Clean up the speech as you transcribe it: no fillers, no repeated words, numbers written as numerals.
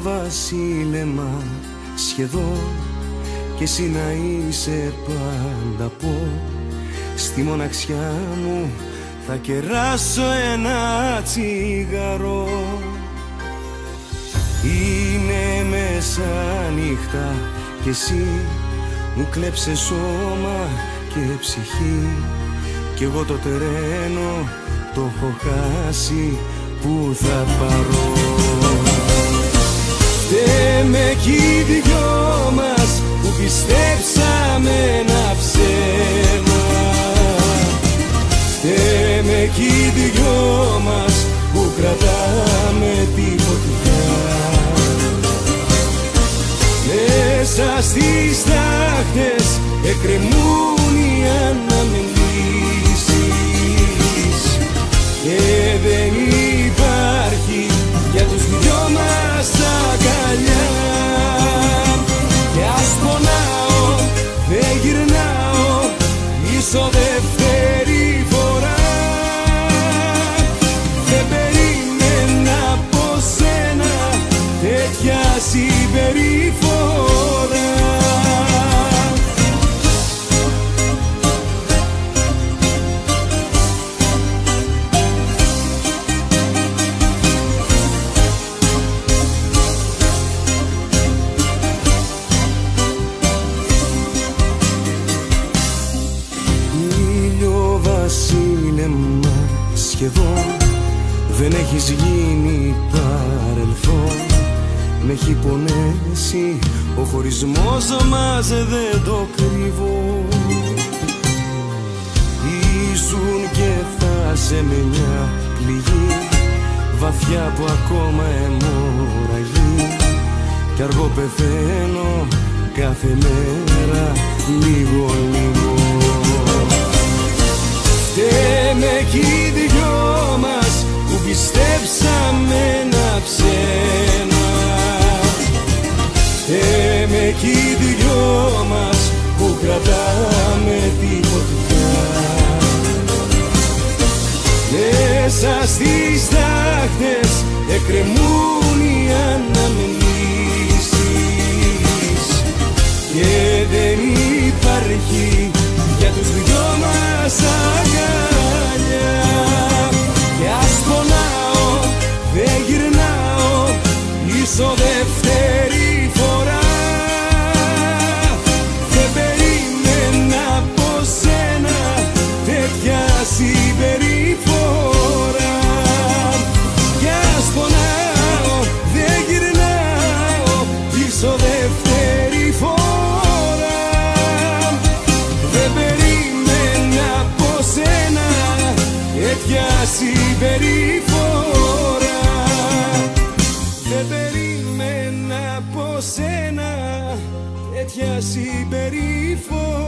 βασίλεμα σχεδόν, και εσύ να είσαι πάντα πω. Στη μοναξιά μου θα κεράσω ένα τσιγαρό. Είναι μεσάνυχτα κι εσύ μου κλέψε σώμα και ψυχή, κι εγώ το τρένο το έχω χάσει, που θα πάρω. Φταίμε κι οι δυο μας που πιστέψαμε ένα ψέμα. Φταίμε κι οι δυο μας που κρατάμε τη φωτιά. Μέσα στις τάχτες εκκρεμούν οι αναμνήσεις, και δεν υπάρχει για τους δυο μας αγκαλιά. Κι ας πονάω, δεν γυρνάω πίσω δεύτερη φορά. Δεν περίμενα από σένα τέτοια συμπεριφορά. Βασίλεμα σχεδόν, δεν έχεις γίνει παρελθόν. Μ' έχει πονέσει ο χωρισμός μας, δεν το κρύβω. Ήσουν και θα σε με μια πληγή βαθιά που ακόμα αιμορραγεί, κι αργό πεθαίνω κάθε μέρα λίγο λίγο. Φταίμε κι οι δυο μας που πιστέψαμε ένα ψέμα. Φταίμε κι οι δυο μας που κρατάμε τη φωτιά. Μέσα στις τάχτες εκκρεμούν οι αναμνήσεις, και δεν υπάρχει για τους δυο μας αγκαλιά. Κι ας πονάω, δεν γυρνάω πίσω δεύτερη φορά. Δεν περίμενα από σένα τέτοια συμπεριφορά. Κι ας πονάω, δεν γυρνάω πίσω δεύτερη φορά. Δεν περίμενα από σένα τέτοια συμπεριφορά. Δεν περίμενα από σένα τέτοια συμπεριφορά.